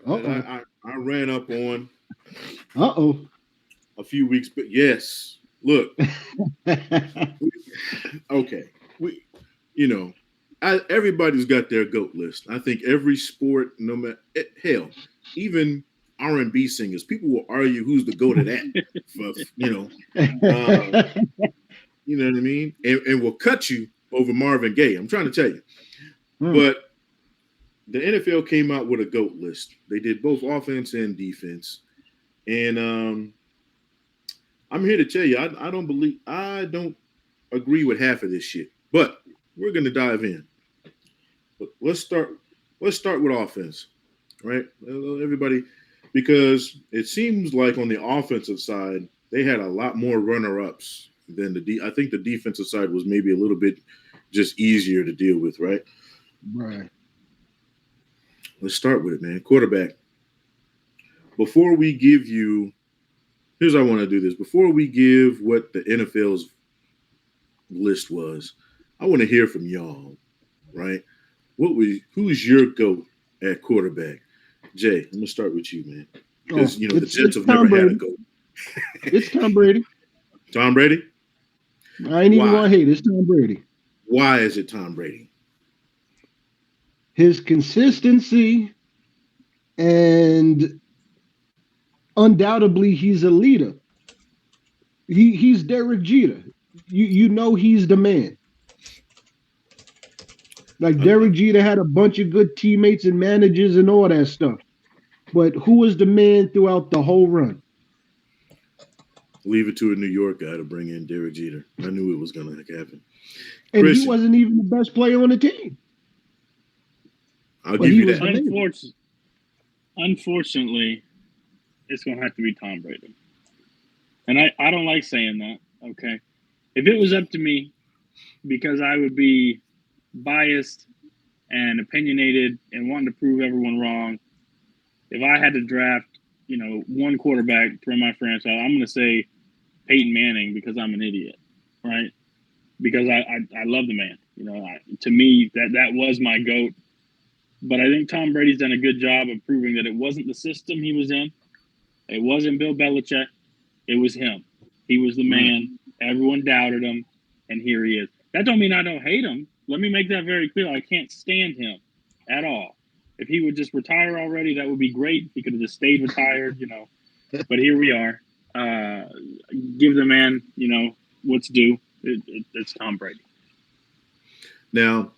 that Uh-oh. I ran up on Uh-oh. a few weeks, but yes, look, okay, we, you know, everybody's got their goat list. I think every sport, no matter hell, even R&B singers, people will argue who's the goat of that. For uh, you know what I mean, and will cut you over Marvin Gaye. I'm trying to tell you, Hmm. but the NFL came out with a goat list. They did both offense and defense, and I'm here to tell you, I don't agree with half of this shit, but we're gonna dive in. But let's start with offense, right? Everybody, because it seems like on the offensive side they had a lot more runner-ups than I think the defensive side was maybe a little bit just easier to deal with, right? Right. Let's start with it, man. Quarterback. Before we give you, here's how I want to do this. Before we give what the NFL's list was, I want to hear from y'all, right? Who's your goat at quarterback? Jay, I'm gonna start with you, man, Oh, because the it's Jets have never Tom had a Brady. goat. It's Tom Brady. Tom Brady. I ain't even Why? gonna hate. It's Tom Brady. Why is it Tom Brady? His consistency and undoubtedly he's a leader. He's Derek Jeter. You know he's the man. Like I Derek Jeter had a bunch of good teammates and managers and all that stuff. But who was the man throughout the whole run? leave it to a New York guy to bring in Derek Jeter. I knew it was gonna happen. And he Christian, wasn't even the best player on the team, I'll but give he you was that. the man. Unfortunately, it's gonna have to be Tom Brady. And I don't like saying that, okay? If it was up to me, because I would be biased and opinionated and wanting to prove everyone wrong, if I had to draft, one quarterback for my franchise, I'm going to say Peyton Manning because I'm an idiot, right? Because I love the man. To me, that was my GOAT. But I think Tom Brady's done a good job of proving that it wasn't the system he was in. It wasn't Bill Belichick. It was him. He was the Right. man. Everyone doubted him, and here he is. That don't mean I don't hate him. Let me make that very clear. I can't stand him at all. If he would just retire already, that would be great. He could have just stayed retired. But here we are. Uh, give the man, what's due. It's Tom Brady. Now,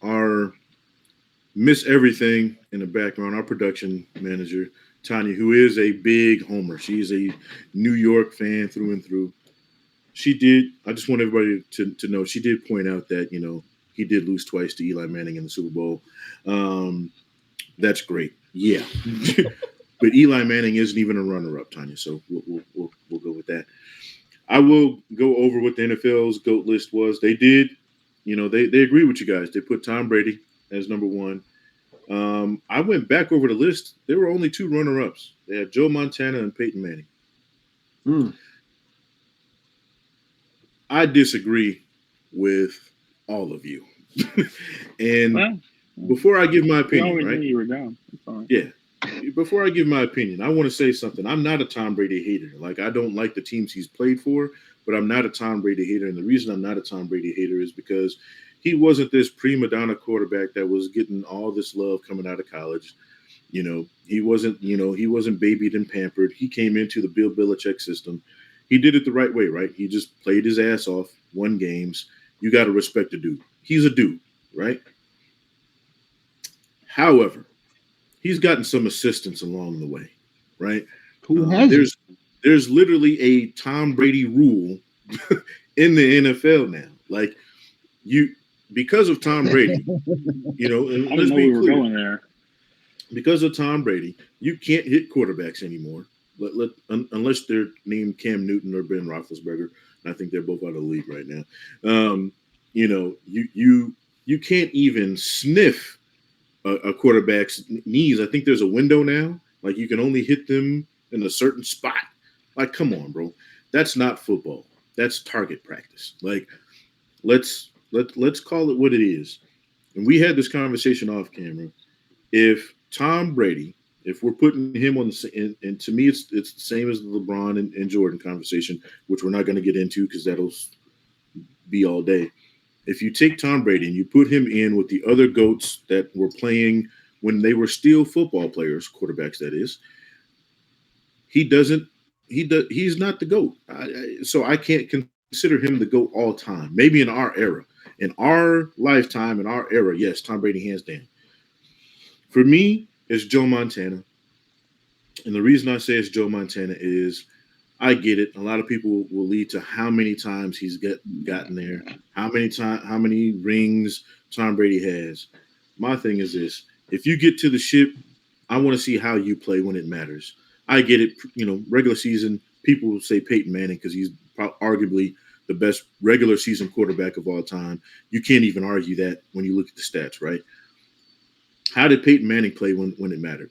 our Miss Everything in the background, our production manager Tanya, who is a big homer. She's a New York fan through and through. She did. I just want everybody to know she did point out that he did lose twice to Eli Manning in the Super Bowl. Um, that's great. Yeah, but Eli Manning isn't even a runner-up, Tanya. So we'll go with that. I will go over what the NFL's GOAT list was. They did, they agree with you guys. They put Tom Brady as number one. I went back over the list. There were only two runner-ups. They had Joe Montana and Peyton Manning. Mm. I disagree with all of you. And Well, before I give my we opinion, always knew right? you were down. It's fine. Yeah. Before I give my opinion, I want to say something. I'm not a Tom Brady hater. Like, I don't like the teams he's played for, but I'm not a Tom Brady hater. And the reason I'm not a Tom Brady hater is because he wasn't this prima donna quarterback that was getting all this love coming out of college. He wasn't babied and pampered. He came into the Bill Belichick system. He did it the right way, right? He just played his ass off, won games. You got to respect the dude. He's a dude, right? However, he's gotten some assistance along the way, right? Who Um, hasn't? there's there's literally a Tom Brady rule in the NFL now. Like, you, because of Tom Brady, and I didn't let's know be we were clear, going there. because of Tom Brady, you can't hit quarterbacks anymore. Unless they're named Cam Newton or Ben Roethlisberger. And I think they're both out of the league right now. You can't even sniff a quarterback's knees. I think there's a window now. Like, you can only hit them in a certain spot. Like, come on, bro. That's not football. That's target practice. Like, let's call it what it is. And we had this conversation off camera. If Tom Brady If we're putting him on and to me, it's the same as the LeBron and Jordan conversation, which we're not going to get into because that'll be all day. If you take Tom Brady and you put him in with the other goats that were playing when they were still football players, quarterbacks that is, he doesn't. He's not the goat. So I can't consider him the goat all time. Maybe in our era, in our lifetime, in our era, yes, Tom Brady hands down. For me, it's Joe Montana. And the reason I say it's Joe Montana is I get it. A lot of people will lead to how many times gotten there, how many rings Tom Brady has. My thing is this: if you get to the ship, I want to see how you play when it matters. I get it. Regular season people will say Peyton Manning because he's arguably the best regular season quarterback of all time. You can't even argue that when you look at the stats, right? How did Peyton Manning play when it mattered?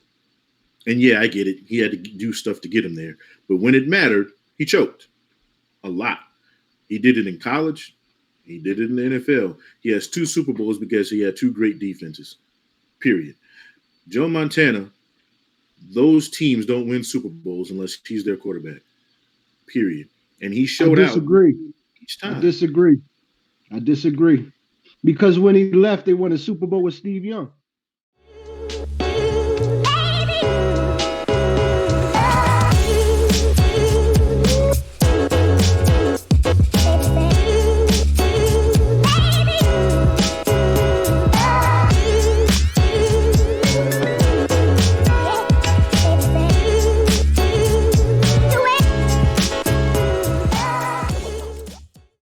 And yeah, I get it. He had to do stuff to get him there. But when it mattered, he choked a lot. He did it in college. He did it in the NFL. He has 2 Super Bowls because he had 2 great defenses, period. Joe Montana, those teams don't win Super Bowls unless he's their quarterback, period. And he I showed out disagree. each I time. disagree. I disagree. Because when he left, they won a Super Bowl with Steve Young.